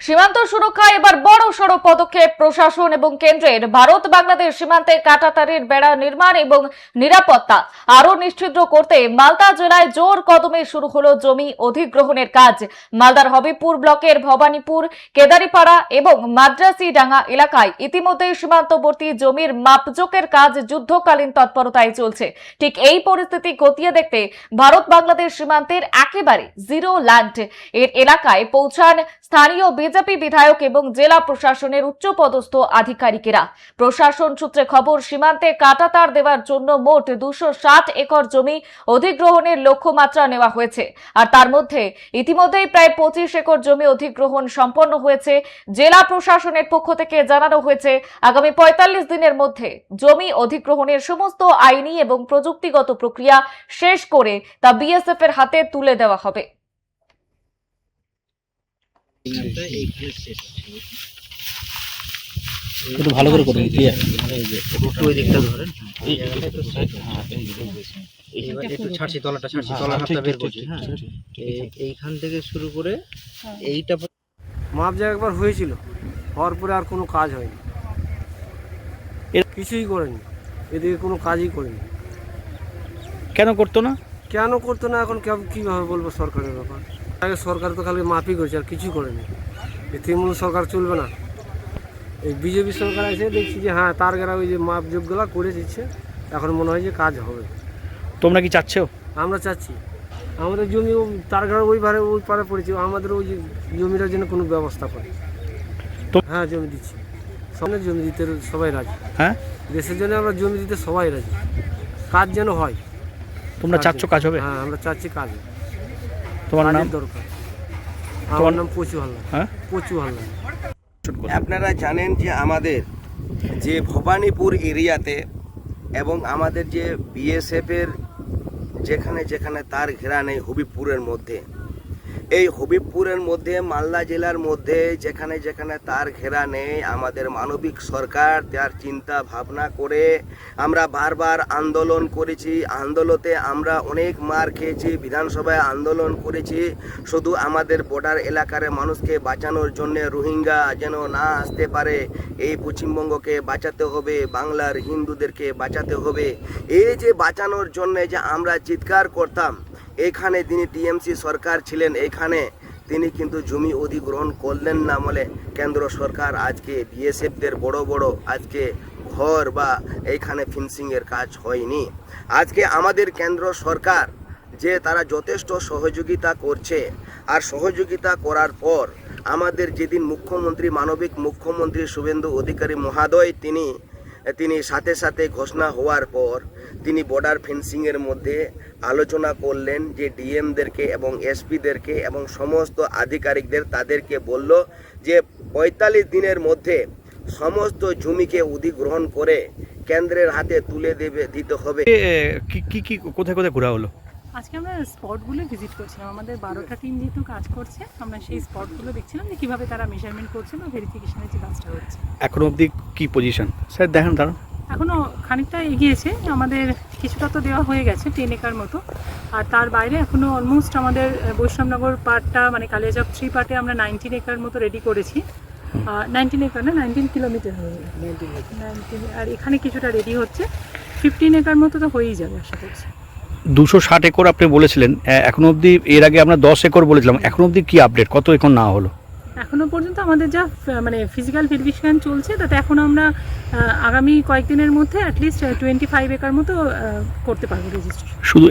সীমান্ত সুরক্ষায় এবার বড়সড় পদক্ষেপ প্রশাসন এবং কেন্দ্রের। ভারত বাংলাদেশ সীমান্তে কাঁটাতারের বেড়া নির্মাণ এবং নিরাপত্তা আরো নিশ্চিত করতে মালদা জেলায় জোর কদমে শুরু হলো জমি অধিগ্রহণের কাজ। মালদার হবিপুর ব্লকের ভবানীপুর, কেদারিপাড়া এবং মাদ্রাসিডাঙ্গা এলাকায় ইতিমধ্যে সীমান্তবর্তী জমির মাপজোকের কাজ যুদ্ধকালীন তৎপরতায় চলছে। ঠিক এই পরিস্থিতি খতিয়ে দেখতে ভারত বাংলাদেশ সীমান্তের একেবারে জিরো ল্যান্ড এর এলাকায় পৌঁছান স্থানীয় বিজেপি বিধায়ক এবং জেলা প্রশাসনের উচ্চপদস্থ আধিকারিকেরা। প্রশাসন সূত্রে খবর, সীমান্তে কাঁটাতার দেওয়ার জন্য মোট 260 একর জমি অধিগ্রহণের লক্ষ্যমাত্রা নেওয়া হয়েছে। আর তার মধ্যে ইতিমধ্যেই প্রায় 25 একর জমি অধিগ্রহণ সম্পন্ন হয়েছে। জেলা প্রশাসনের পক্ষ থেকে জানানো হয়েছে আগামী 45 দিনের মধ্যে জমি অধিগ্রহণের সমস্ত আইনি এবং প্রযুক্তিগত প্রক্রিয়া শেষ করে তা বিএসএফ এর হাতে তুলে দেওয়া হবে। একটু ভালো করে করুন, ক্লিয়ার। ওই দিকটা ধরেন, একটু ছাড়ছি, তলাটা ছাড়ছি, তলার হাতটা বের করছি। হ্যাঁ, এইখান থেকে শুরু করে এইটা মাপ যা একবার হয়েছিল, হওয়ার পরে আর কোনো কাজ হয়নি, কিছুই করেনি, এদিকে কোনো কাজই করেনি। কেন করতো না? কেন করতো না এখন কীভাবে বলবো সরকারের ব্যাপার। আগে সরকার তো খালি মাপই করেছে, আর কিছুই করেনি। এই তৃণমূল সরকার চলবে না, এই বিজেপি সরকার এসে দেখছি যে হ্যাঁ তার গেরা ওই যে মাপযোগগুলো করে দিচ্ছে, এখন মনে হয় যে কাজ হবে। তোমরা কি চাচ্ছ? আমরা চাচ্ছি আমাদের জমি তার গেরা ওই পারে পড়েছে, আমাদের ওই যে জমিটার জন্য কোনো ব্যবস্থা করে। হ্যাঁ, জমি দিচ্ছি, সামনে জমি দিতে সবাই রাজি। হ্যাঁ, দেশের জন্য আমরা জমি দিতে সবাই রাজি, কাজ যেন হয়। তোমরা চাচ্ছ কাজ হবে? হ্যাঁ, আমরা চাচ্ছি কাজ। তোমার নাম? দরকার। আমার নাম পচু হালদার। হ্যাঁ, পচু হালদার। আপনারা জানেন যে আমাদের যে ভবানীপুর এরিয়াতে এবং আমাদের যে বিএসএফের যেখানে যেখানে তার ঘেরা নেই হবিবপুরের মধ্যে, এই হবিবপুরের মধ্যে মালদা জেলার মধ্যে যেখানে যেখানে তার ঘেরা নেই, আমাদের মানবিক সরকার তার চিন্তা ভাবনা করে আমরা বারবার আন্দোলন করেছি। আন্দোলনে আমরা অনেক মার খেয়েছি, বিধানসভায় আন্দোলন করেছি, শুধু আমাদের বর্ডার এলাকার মানুষকে বাঁচানোর জন্য, রোহিঙ্গা যেন না আসতে পারে, এই পশ্চিমবঙ্গকে বাঁচাতে হবে, বাংলার হিন্দুদেরকে বাঁচাতে হবে। এই যে বাঁচানোর জন্য যে আমরা চিৎকার করতাম, এখানে তিনি টিএমসি সরকার ছিলেন, এখানে তিনি কিন্তু জমি অধিগ্রহণ করলেন না বলে কেন্দ্র সরকার আজকে বিএসএফদের বড় বড় আজকে ঘর বা এইখানে ফিনিশিংয়ের কাজ হয়নি। আজকে আমাদের কেন্দ্র সরকার যে তারা যথেষ্ট সহযোগিতা করছে, আর সহযোগিতা করার পর আমাদের যেদিন মুখ্যমন্ত্রী, মানবিক মুখ্যমন্ত্রী শুভেন্দু অধিকারী মহোদয় তিনি সাথে সাথে ঘোষণা হওয়ার পর তিনি বর্ডার ফেন্সিংয়ের মধ্যে আলোচনা করলেন যে ডিএমদেরকে এবং এসপিদেরকে এবং সমস্ত আধিকারিকদের, তাদেরকে বলল যে 45 দিনের মধ্যে সমস্ত জমিকে অধিগ্রহণ করে কেন্দ্রের হাতে তুলে দিতে হবে। কি কোথায় কোথায় ঘোরা হলো? আজকে আমরা স্পটগুলো ভিজিট করছিলাম। আমাদের 12টা টিম যেহেতু কাজ করছে, আমরা সেই স্পটগুলো দেখছিলাম যে কীভাবে তারা মেজারমেন্ট করছে বা ভেরিফিকেশনের যে কাজটা হচ্ছে। এখন অবধি কি পজিশন স্যার দেখেন? তারা এখনও খানিকটা এগিয়েছে, আমাদের কিছুটা তো দেওয়া হয়ে গেছে 10 একর মতো, আর তার বাইরে এখনও অলমোস্ট আমাদের বৈষ্ণবনগর পার্টটা মানে কালিয়াচক 3 পার্টে আমরা 19 একর মতো রেডি করেছি। 19 একর না, 19 কিলোমিটার হয়ে যাবে, 19, আর এখানে কিছুটা রেডি হচ্ছে। 15 একর মতো তো হয়েই যাবে আশা করছি। 260 একর আপনি বলেছিলেন, এখন অবধি, এর আগে আমরা 10 একর বলেছিলাম, এখন অবধি কি আপডেট, কত একর না হলো? এখনও পর্যন্ত আমাদের যা মানে ফিজিক্যাল ভেরিফিকেশন চলছে, তাতে এখন আমরা আগামী কয়েকদিনের মধ্যে অ্যাটলিস্ট 25 একর মতো করতে পারবো রেজিস্ট্রেশন। শুধু